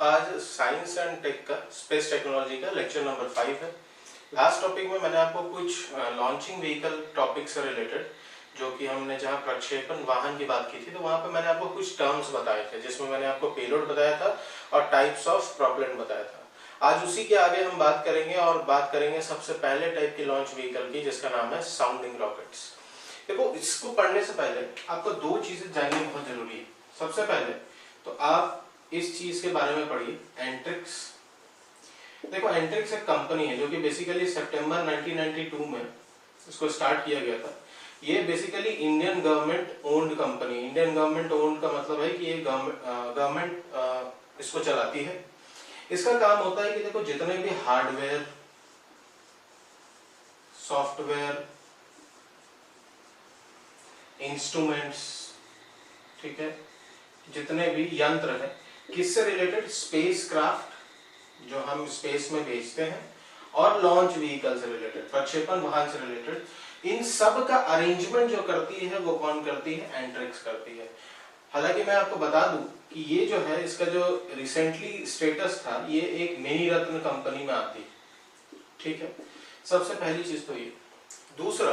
आज science and take का space technology का लेक्चर नंबर 5 है। लास्ट टॉपिक में मैंने आपको कुछ लॉन्चिंग व्हीकल टॉपिक से रिलेटेड, जो कि हमने जहां प्रक्षेपण वाहन की बात की थी, तो वहां पे मैंने आपको कुछ टर्म्स बताए थे, जिसमें मैंने आपको पेलोड बताया था और टाइप्स ऑफ प्रोपेलेंट बताया था। आज उसी के आगे हम बात करेंगे और बात करेंगे सबसे पहले टाइप की लॉन्च व्हीकल की, जिसका नाम है साउंडिंग रॉकेट्स। देखो, इसको पढ़ने से पहले आपको दो चीजें जाननी बहुत जरूरी है। सबसे पहले तो आप इस चीज के बारे में पढ़िए, एंट्रिक्स। देखो, एंट्रिक्स एक कंपनी है जो कि बेसिकली सितंबर 1992 में इसको स्टार्ट किया गया था। ये basically Indian government owned company. Indian government owned का मतलब है कि ये गवर्नमेंट इसको चलाती है। इसका काम होता है कि देखो, जितने भी हार्डवेयर, सॉफ्टवेयर, इंस्ट्रूमेंट्स, ठीक है, जितने भी यंत्र हैं, किससे रिलेटेड? स्पेस क्राफ्ट जो हम स्पेस में भेजते हैं, और लॉन्च व्हीकल से रिलेटेड, प्रक्षेपण वाहन से रिलेटेड, इन सब का अरेंजमेंट जो करती है वो कौन करती है? एंट्रिक्स करती है। हालांकि मैं आपको बता दूं कि ये जो है, इसका जो रिसेंटली स्टेटस था, ये एक मिनी रत्न कंपनी में आती है, ठीक है। सबसे पहली चीज तो ये। दूसरा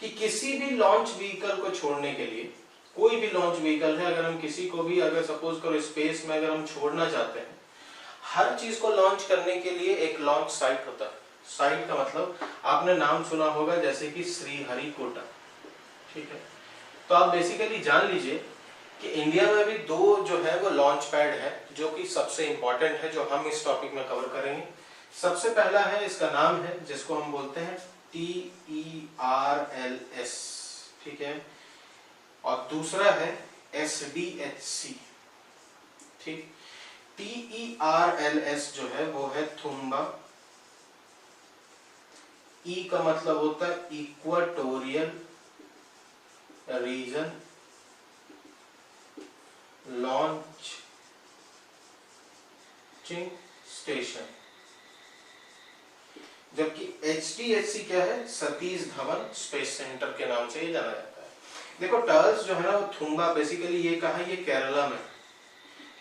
कि किसी भी लॉन्च व्हीकल को छोड़ने के लिए, कोई भी लॉन्च व्हीकल है, अगर हम किसी को भी, अगर सपोज करो स्पेस में अगर हम छोड़ना चाहते हैं, हर चीज को लॉन्च करने के लिए एक लॉन्च साइट होता है। साइट का मतलब आपने नाम सुना होगा, जैसे कि श्रीहरिकोटा, ठीक है। तो आप बेसिकली जान लीजिए कि इंडिया में भी दो जो है वो लॉन्च पैड है, जो कि सबसे इंपॉर्टेंट है, जो हम इस टॉपिक में कवर करेंगे। सबसे पहला है, इसका नाम है, जिसको हम बोलते हैं TERLS, ठीक है, और दूसरा है SDHC, ठीक। TERLS जो है वो है थुम्बा। ई का मतलब होता है इक्वाटोरियल रीजन लॉन्चिंग स्टेशन। जबकि HDHC क्या है? सतीश धवन स्पेस सेंटर के नाम से ये जाना जाता है। देखो, टर्ल्स जो है ना, वो थुम्बा बेसिकली ये कहा, ये केरला में,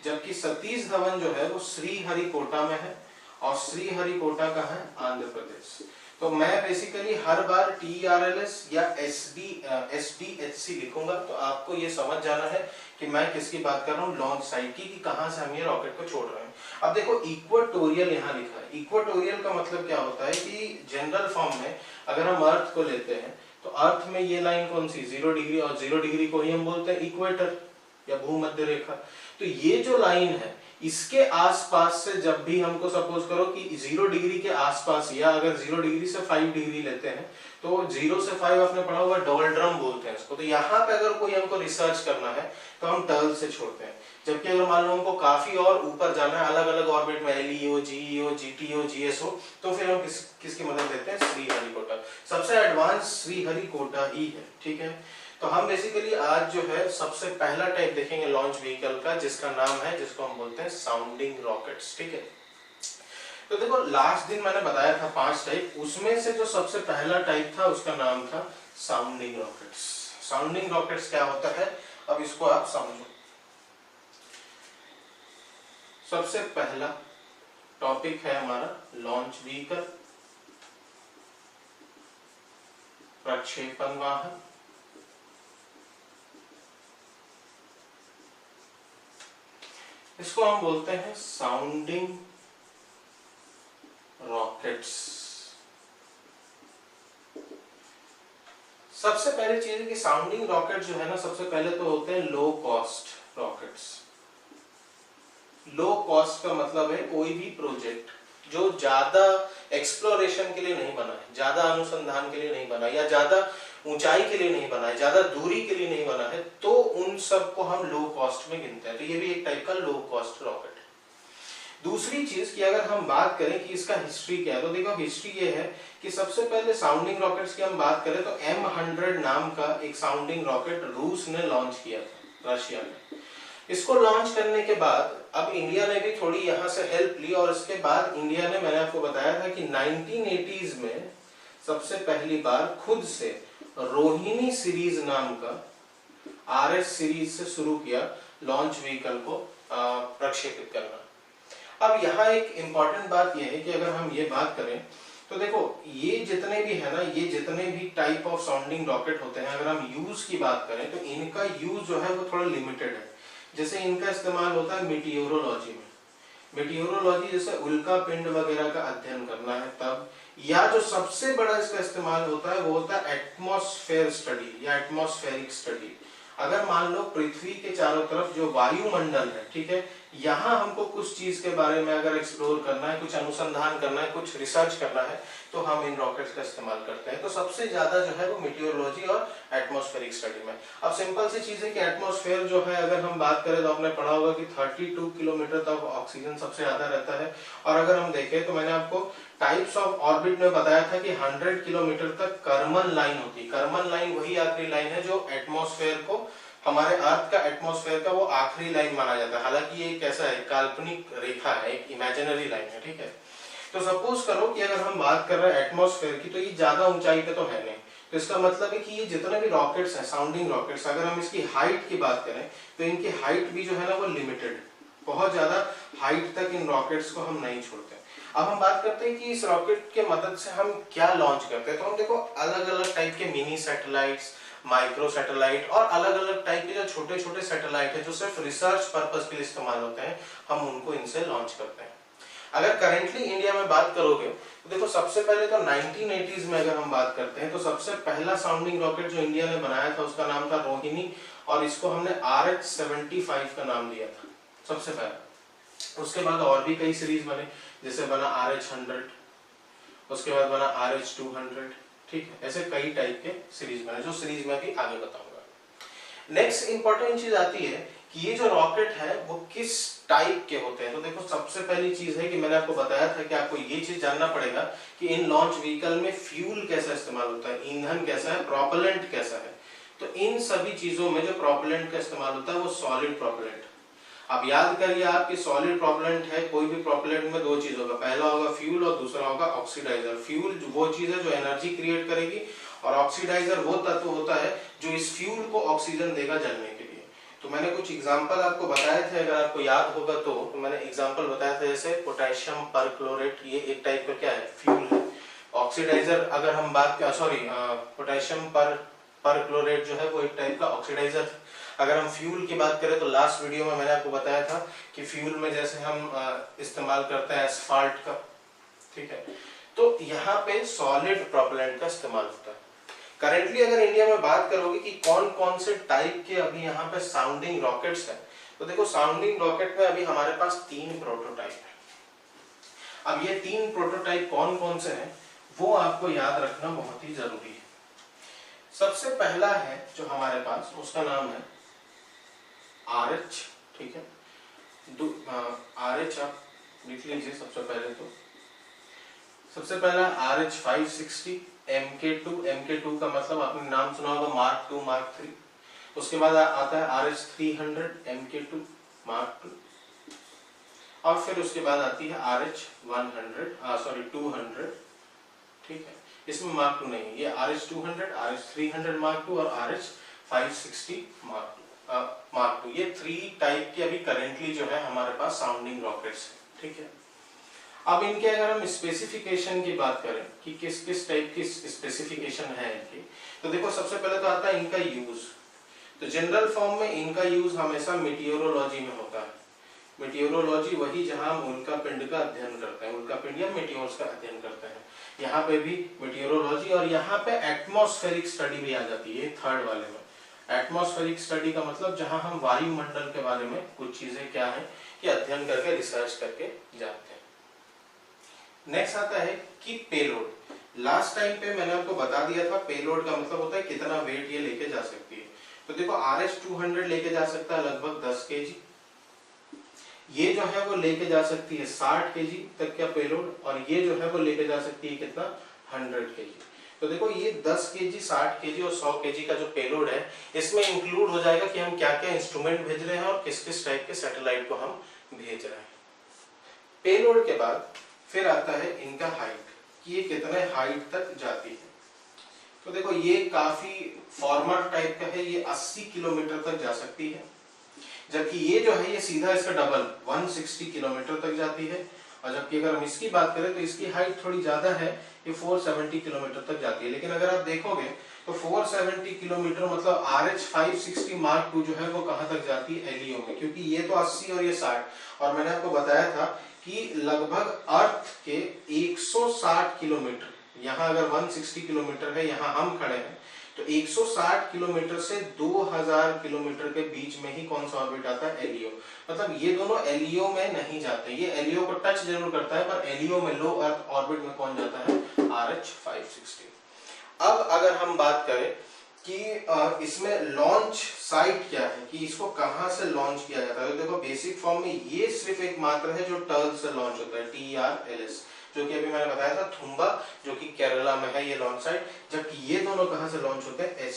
जबकि सतीश धवन जो है वो श्रीहरिकोटा में है, और श्रीहरिकोटा का है आंध्र प्रदेश। तो मैं बेसिकली हर बार TERLS या SDHC लिखूंगा, तो आपको ये समझ जाना है कि मैं किसकी बात कर रहा हूँ, लॉन्च साइट की, कि कहां से हम ये रॉकेट को छोड़ रहे हैं। अब देखो, इक्वाटोरियल यहाँ लिखा है। इक्वाटोरियल का मतलब क्या होता है कि जनरल फॉर्म में अगर हम अर्थ को लेते हैं, तो अर्थ में ये लाइन कौन सी? 0 डिग्री, और 0 डिग्री को ही हम बोलते हैं इक्वेटर या भूमध्य रेखा। तो ये जो लाइन है, इसके आसपास से जब भी हमको सपोज करो कि 0 डिग्री के आसपास, या अगर 0 डिग्री से 5 डिग्री लेते हैं, तो 0 से 5 आपने पढ़ा होगा, डोल्ड्रम बोलते हैं इसको। तो यहाँ पे अगर कोई हमको रिसर्च करना है तो हम टर्ल से छोड़ते हैं। जबकि अगर मान लो हमको काफी और ऊपर जाना है, अलग अलग ऑर्बिट में, LEO, GEO, GTO, GSO, तो फिर हम किसकी मदद लेते हैं? श्रीहरिकोटा। सबसे एडवांस श्रीहरिकोटा ही है, ठीक है। तो हम बेसिकली आज जो है सबसे पहला टाइप देखेंगे लॉन्च व्हीकल का, जिसका नाम है, जिसको हम बोलते हैं साउंडिंग रॉकेट्स, ठीक है। तो देखो, लास्ट दिन मैंने बताया था 5 टाइप, उसमें से जो सबसे पहला टाइप था उसका नाम था साउंडिंग रॉकेट्स। साउंडिंग रॉकेट्स क्या होता है, अब इसको आप समझो। सबसे पहला टॉपिक है हमारा लॉन्च व्हीकल, प्रक्षेपण वाहन। इसको हम बोलते हैं साउंडिंग रॉकेट्स। सबसे पहली चीज है कि साउंडिंग रॉकेट जो है ना, सबसे पहले तो होते हैं low cost rockets. Low cost का मतलब है कोई भी प्रोजेक्ट जो ज्यादा एक्सप्लोरेशन के लिए नहीं बना है, ज्यादा अनुसंधान के लिए नहीं बना, या ज्यादा ऊंचाई के लिए नहीं बना है, ज्यादा दूरी के लिए नहीं बना है, तो उन सब को हम लो कॉस्ट में गिनते हैं। तो ये भी एक टाइप का लो कॉस्ट रॉकेट है। दूसरी चीज कि अगर हम बात करें कि इसका हिस्ट्री क्या है, तो देखो, हिस्ट्री ये है कि सबसे पहले साउंडिंग रॉकेट्स की हम बात करें तो M100 नाम का एक साउंडिंग रॉकेट रूस ने लॉन्च किया था, रशिया ने। इसको लॉन्च करने के बाद अब इंडिया ने भी थोड़ी यहाँ से हेल्प ली, और इसके बाद इंडिया ने, मैंने आपको बताया था कि 1980s में सबसे पहली बार खुद से रोहिणी सीरीज नाम का RS सीरीज से शुरू किया लॉन्च व्हीकल को प्रक्षेपित करना। अब यहाँ एक इम्पॉर्टेंट बात यह है कि अगर हम ये बात करें तो देखो ये जितने भी है ना, ये जितने भी टाइप ऑफ साउंडिंग रॉकेट होते हैं, अगर हम यूज की बात करें तो इनका यूज जो है वो थोड़ा लिमिटेड है। जैसे इनका इस्तेमाल होता है मीटियोरोलॉजी में, मीटियोरोलॉजी जैसे उल्का पिंड वगैरह का अध्ययन करना है तब, या जो सबसे बड़ा इसका इस्तेमाल होता है वो होता है एटमॉस्फेयर स्टडी या एटमॉस्फेरिक स्टडी। अगर मान लो पृथ्वी के चारों तरफ जो वायुमंडल है, ठीक है, यहाँ हमको कुछ चीज के बारे में अगर एक्सप्लोर करना है, कुछ अनुसंधान करना है, कुछ रिसर्च करना है, तो हम इन रॉकेट्स का इस्तेमाल करते हैं। तो सबसे ज्यादा जो है वो मीटियोरोलॉजी और एटमॉस्फेरिक स्टडी में। अब सिंपल सी चीज है कि एटमॉस्फेयर जो है, अगर हम बात करें तो आपने पढ़ा होगा कि 32 किलोमीटर तक ऑक्सीजन सबसे ज्यादा रहता है। और अगर हम देखें तो मैंने आपको टाइप्स ऑफ ऑर्बिट में बताया था कि 100 किलोमीटर तक कर्मन लाइन होती है। कर्मन लाइन वही आखिरी लाइन है जो एटमॉस्फेयर को, हमारे अर्थ का एटमॉस्फेयर का वो आखिरी लाइन माना जाता है। हालांकि ये कैसा है, काल्पनिक रेखा है, एक इमेजिनरी लाइन है, ठीक है। तो सपोज करो कि अगर हम बात कर रहे हैं एटमॉस्फेयर की, तो ये ज्यादा ऊंचाई पे तो है नहीं, तो इसका मतलब है कि ये जितने भी रॉकेट्स हैं, साउंडिंग रॉकेट्स, अगर हम इसकी हाइट की बात करें तो इनकी हाइट भी जो है ना वो लिमिटेड, बहुत ज्यादा हाइट तक इन रॉकेट्स को हम नहीं छोड़ते। अब हम बात करते हैं कि इस रॉकेट के मदद से हम क्या लॉन्च करते हैं। तो हम देखो अलग अलग टाइप के मिनी सैटेलाइट्स, माइक्रो सैटेलाइट और अलग अलग टाइप के जो छोटे छोटे सैटेलाइट है जो सिर्फ रिसर्च पर्पस के लिए इस्तेमाल होते हैं, हम उनको इनसे लॉन्च करते हैं। अगर करेंटली इंडिया में बात करोगे तो देखो सबसे पहले तो 1980s में अगर हम बात करते हैं तो सबसे पहला साउंडिंग रॉकेट जो इंडिया ने बनाया था उसका नाम था रोहिणी, और इसको हमने RH-75 का नाम दिया था सबसे पहला। उसके बाद और भी कई सीरीज बने, जैसे बना RH-100, उसके बाद बना RH-200, ठीक है, ऐसे कई टाइप के सीरीज बने जो सीरीज में भी आगे बताऊंगा। नेक्स्ट इंपॉर्टेंट चीज आती है कि ये जो रॉकेट है वो किस टाइप के होते हैं। तो देखो सबसे पहली चीज है कि मैंने आपको बताया था कि आपको ये चीज जानना पड़ेगा कि इन लॉन्च व्हीकल में फ्यूल कैसा इस्तेमाल होता है, ईंधन कैसा है, प्रोपेलेंट कैसा है। तो इन सभी चीजों में जो प्रोपेलेंट का इस्तेमाल होता है वो सॉलिड प्रोपेलेंट। अब याद करिए आपकी सॉलिड प्रोपेलेंट है, कोई भी प्रोपेलेंट में दो चीज होगा, पहला होगा फ्यूल और दूसरा होगा ऑक्सीडाइजर। फ्यूल वो चीज है जो एनर्जी क्रिएट करेगी, और ऑक्सीडाइजर वो तत्व होता है जो इस फ्यूल को ऑक्सीजन देगा जलने के लिए। तो मैंने कुछ एग्जांपल आपको बताए थे, अगर आपको याद होगा तो मैंने एग्जांपल बताया था, जैसे पोटेशियम परक्लोरेट, ये एक टाइप का क्या है, फ्यूल है। ऑक्सीडाइजर अगर हम बात पोटेशियम परक्लोरेट जो है वो एक टाइप का ऑक्सीडाइजर। अगर हम फ्यूल की बात करें तो लास्ट वीडियो में मैंने आपको बताया था कि फ्यूल में जैसे हम इस्तेमाल करते हैं एस्फाल्ट का, ठीक है। तो यहाँ पे सॉलिड प्रोपेलेंट का इस्तेमाल होता है। करेंटली अगर इंडिया में बात करोगे कि कौन कौन से टाइप के अभी यहाँ पे साउंडिंग रॉकेट्स हैं, तो देखो साउंडिंग रॉकेट में अभी हमारे पास 3 प्रोटोटाइप है। अब ये 3 प्रोटोटाइप कौन कौन से हैं वो आपको याद रखना बहुत ही जरूरी है। सबसे पहला है जो हमारे पास, उसका नाम है RH, ठीक है। RH आप लिख लीजिए सबसे पहले। तो सबसे पहला RH-560 MK2। MK2 का मतलब आपने नाम सुना होगा मार्क 2, मार्क 3। उसके बाद आता है RH-300 MK2 मार्क 2, और फिर उसके बाद आती है RH-200, ठीक है। इसमें मार्क 2 नहीं है, ये RH-200, RH-300 मार्क 2 और RH-560 मार्क 2, ये 3 टाइप के अभी करेंटली जो है हमारे पास साउंडिंग रॉकेट्स हैं, ठीक है। अब इनके अगर हम स्पेसिफिकेशन की बात करें कि किस किस टाइप की स्पेसिफिकेशन है इनकी, तो देखो सबसे पहले तो आता है इनका यूज। तो जनरल फॉर्म में इनका यूज हमेशा मीटियोरोलॉजी में होता है। मीटियोरोलॉजी वही जहां हम उल्का पिंड का अध्ययन करते हैं, उल्का पिंड या मीटियोर्स का अध्ययन करते हैं, यहाँ पे भी मीटियोरोलॉजी। और यहाँ पे एटमॉस्फेरिक स्टडी भी आ जाती है थर्ड वाले में। एटमॉस्फेरिक स्टडी का मतलब जहां हम वायुमंडल के बारे में कुछ चीजें क्या है कि अध्ययन करके रिसर्च करके जाते हैं। नेक्स्ट आता है कि पेलोड। लास्ट टाइम पे मैंने आपको बता दिया था पेलोड का मतलब होता है कितना वेट ये लेके जा सकती है। तो देखो RH-200 लेके जा सकता है लगभग 10 kg, ये जो है वो लेके जा सकती है 60 kg तक का पेलोड, और ये जो है वो लेके जा सकती है कितना, 100 kg। तो देखो ये 10 kg, 60 kg और 100 kg का जो पेलोड है, इसमें इंक्लूड हो जाएगा कि हम क्या क्या इंस्ट्रूमेंट भेज रहे हैं और किस किस टाइप के सैटेलाइट को हम भेज रहे हैं। पेलोड के बाद फिर आता है इनका हाइट, कि ये कितने हाइट तक जाती है। तो देखो ये काफी फॉर्मर टाइप का है, ये 80 किलोमीटर तक जा सकती है। जबकि ये जो है ये सीधा इसका डबल 160 किलोमीटर तक जाती है। और जबकि अगर हम इसकी बात करें तो इसकी हाइट थोड़ी ज्यादा है, ये 470 किलोमीटर तक जाती है। लेकिन अगर आप देखोगे तो 470 किलोमीटर मतलब RH 560 Mark II जो है वो कहां तक जाती है, एलियो में, क्योंकि ये तो 80 और ये 60। और मैंने आपको बताया था कि लगभग अर्थ के 160 किलोमीटर, यहाँ अगर 160 किलोमीटर है, यहाँ हम खड़े हैं, तो 160 किलोमीटर से 2000 किलोमीटर के बीच में ही कौन सा ऑर्बिट आता है, एलियो। मतलब ये दोनों एलियो में नहीं जाते, ये एलियो को टच जरूर करता है, पर एलियो में लो अर्थ ऑर्बिट में कौन जाता है, RH 560। अब अगर हम बात करें कि इसमें लॉन्च साइट क्या है, कि इसको कहां से लॉन्च किया जाता है, तो देखो बेसिक फॉर्म में ये सिर्फ एक मात्र है जो टर्ल से लॉन्च होता है, TRLS, जो कि अभी मैंने बताया था थुम्बा, जो कि केरला में है ये लॉन्च साइट। जबकि ये दोनों कहां से लॉन्च होते हैं,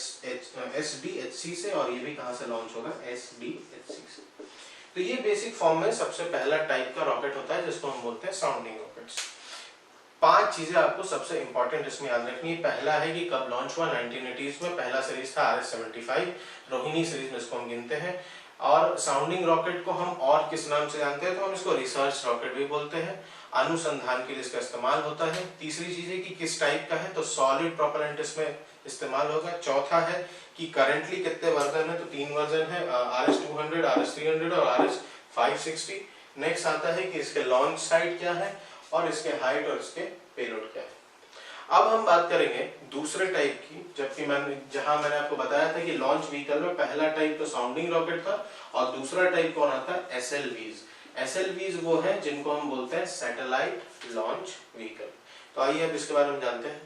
SDHC से, और ये भी कहां से लॉन्च होगा, SDHC से। तो ये बेसिक फॉर्म में सबसे पहला टाइप का रॉकेट होता है जिसको हम बोलते हैं साउंडिंग रॉकेट्स। 5 चीजें आपको सबसे इंपॉर्टेंट इसमें याद रखनी है। पहला है कि कब लॉन्च हुआ, 1980s में। पहला सीरीज था RS-75, रोहिणी सीरीज में इसको हम गिनते हैं। और साउंडिंग रॉकेट को हम और किस नाम से जानते हैं, तो हम इसको रिसर्च रॉकेट भी बोलते हैं, अनुसंधान के लिए इसका इस्तेमाल होता है। तीसरी चीज है कि किस टाइप का है, तो सॉलिड प्रोपेलेंट इसमें इस्तेमाल होगा। चौथा है कि करेंटली कितने वर्जन है, तो 3 वर्जन है, RS-200, RS-300 और RS-560। नेक्स्ट आता है कि इसके लॉन्च साइट क्या है और इसके हाइट और इसके पेलोड क्या है। अब हम बात करेंगे दूसरे टाइप की, जबकि मैंने आपको बताया था कि लॉन्च व्हीकल में पहला टाइप तो साउंडिंग रॉकेट था, और दूसरा टाइप कौन आता है, SLVs। SLVs वो है जिनको हम बोलते हैं सैटेलाइट लॉन्च व्हीकल। तो आइए अब इसके बारे में जानते हैं।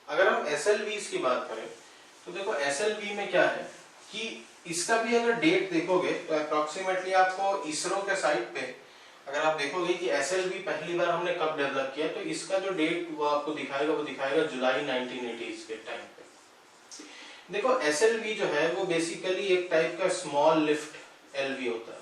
अगर हम SLVs की बात करें तो देखो SLV में क्या है कि इसका भी अगर डेट देखोगे तो अप्रोक्सीमेटली आपको इसरो के साइट पे अगर आप देखोगे कि SLV पहली बार हमने कब डेवलप किया, तो इसका जो डेट वो आपको दिखाएगा जुलाई 1980s के टाइम पे। देखो SLV जो है वो बेसिकली एक टाइप का स्मॉल लिफ्ट LV होता है।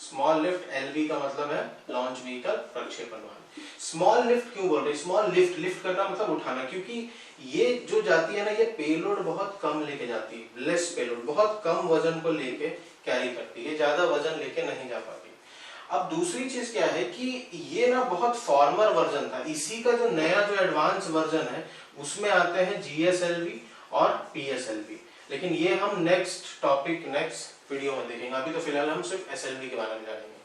स्मॉल लिफ्ट LV का मतलब है लॉन्च व्हीकल प्रक्षेपण वाहन। स्मॉल लिफ्ट क्यों बोल रहे हैं, स्मॉल लिफ्ट करना मतलब उठाना, क्योंकि ये जो जाती है ना, ये पेलोड बहुत कम लेके जाती है, लेस पेलोड, बहुत कम वजन को लेके कैरी करती है, ज्यादा वजन लेके नहीं जा पाती। अब दूसरी चीज क्या है कि ये ना बहुत फॉर्मर वर्जन था, इसी का जो नया जो एडवांस वर्जन है उसमें आते हैं GSLV और PSLV। लेकिन ये हम नेक्स्ट वीडियो में देखेंगे, अभी तो फिलहाल हम सिर्फ SLV के बारे में जानेंगे।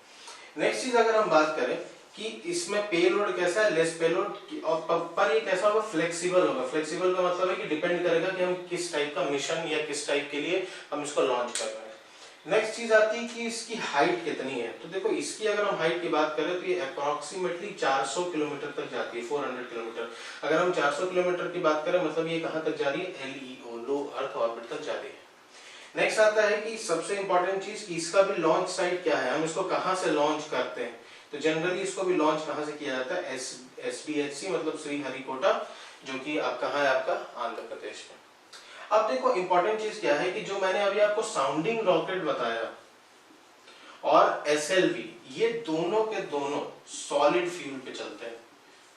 नेक्स्ट चीज अगर हम बात करें कि इसमें पेलोड कैसा है, लेस पेलोड, और पर ये कैसा होगा, फ्लेक्सिबल होगा। फ्लेक्सिबल का मतलब है कि डिपेंड करेगा कि हम किस टाइप का मिशन या किस टाइप के लिए हम इसको लॉन्च कर रहे हैं। नेक्स्ट चीज आती है कि इसकी हाइट कितनी है, तो देखो इसकी अगर हम हाइट की बात करें तो ये अप्रोक्सीमेटली 400 किलोमीटर तक जाती है, 400 किलोमीटर। अगर हम 400 किलोमीटर की बात करें मतलब ये कहां तक जा रही है, LEO, लो अर्थ ऑर्बिट तक जा रही है। नेक्स्ट आता है कि सबसे इंपॉर्टेंट चीज कि इसका भी लॉन्च साइट क्या है, हम इसको कहां से लॉन्च करते हैं, तो जनरली इसको भी लॉन्च कहां से किया जाता है, SDHC मतलब श्रीहरिकोटा, जो कि अब कहां है, आपका आंध्र प्रदेश में। अब देखो इंपॉर्टेंट चीज क्या है कि जो मैंने अभी आपको साउंडिंग रॉकेट बताया और SLV, ये दोनों के दोनों सॉलिड फ्यूल पे चलते हैं,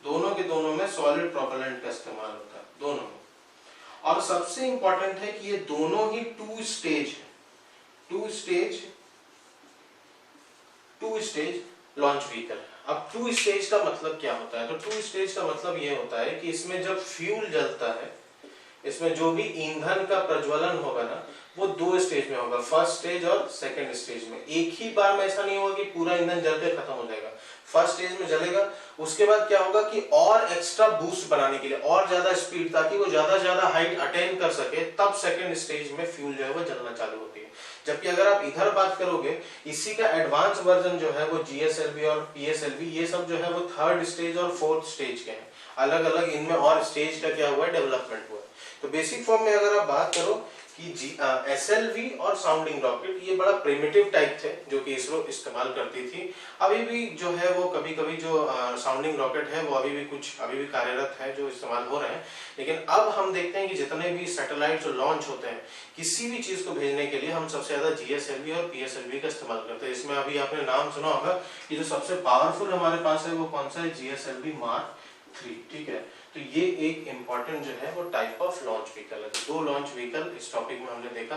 दोनों के दोनों में सॉलिड प्रोपेलेंट का इस्तेमाल होता है, दोनों में। और सबसे इंपॉर्टेंट है कि ये दोनों ही टू स्टेज लॉन्च व्हीकल। अब 2 स्टेज का मतलब क्या होता है, तो 2 स्टेज का मतलब ये होता है कि इसमें जब फ्यूल जलता है, इसमें जो भी ईंधन का प्रज्वलन होगा ना, वो 2 स्टेज में होगा, फर्स्ट स्टेज और सेकंड स्टेज में। एक ही बार में ऐसा नहीं होगा कि पूरा ईंधन जल के खत्म हो जाएगा, फर्स्ट स्टेज में जलेगा, उसके बाद क्या होगा कि और एक्स्ट्रा बूस्ट बनाने के लिए और ज्यादा स्पीड, ताकि वो ज्यादा हाइट अटेन कर सके, तब सेकंड स्टेज में फ्यूल जो है वो जलना चालू होती है। जबकि अगर आप इधर बात करोगे, इसी का एडवांस वर्जन जो है वो GSLV और PSLV, ये सब जो है वो 3rd स्टेज और 4th स्टेज के हैं, अलग अलग इनमें और स्टेज का क्या हुआ है, डेवलपमेंट हुआ है। तो बेसिक फॉर्म में अगर आप बात करो कि SLV और साउंडिंग रॉकेट, ये बड़ा प्रिमिटिव टाइप थे जो कि इसरो इस्तेमाल करती थी। अभी भी जो है वो कभी कभी जो साउंडिंग रॉकेट है वो अभी भी कार्यरत है, जो इस्तेमाल हो रहे हैं। लेकिन अब हम देखते हैं कि जितने भी सैटेलाइट जो लॉन्च होते हैं, किसी भी चीज को भेजने के लिए हम सबसे ज्यादा GSLV और PSLV का इस्तेमाल करते हैं। इसमें अभी आपने नाम सुना होगा कि जो सबसे पावरफुल हमारे पास है वो कौन सा है, GSLV Mark III, ठीक है। तो ये एक इम्पॉर्टेंट जो है वो टाइप ऑफ लॉन्च व्हीकल है। 2 लॉन्च व्हीकल इस टॉपिक में हमने देखा।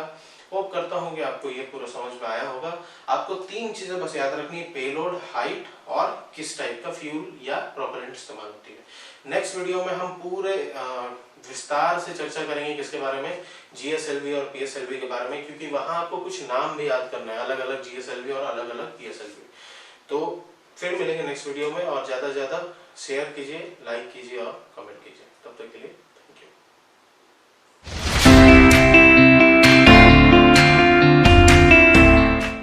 होप करता हूँ कि आपको ये पूरा समझ में आया होगा। आपको 3 चीजें बस याद रखनी है, पेलोड, हाइट और किस टाइप का फ्यूल या प्रोपेलेंट इस्तेमाल होती है। नेक्स्ट वीडियो में हम पूरे विस्तार से चर्चा करेंगे किसके बारे में, जीएसएलवी और पीएसएलवी के बारे में, क्योंकि वहां आपको कुछ नाम भी याद करना है, अलग अलग जीएसएलवी और अलग अलग पीएसएलवी। तो फिर मिलेंगे नेक्स्ट वीडियो में, और ज्यादा से ज्यादा शेयर कीजिए, लाइक कीजिए और कमेंट कीजिए। तब तक के लिए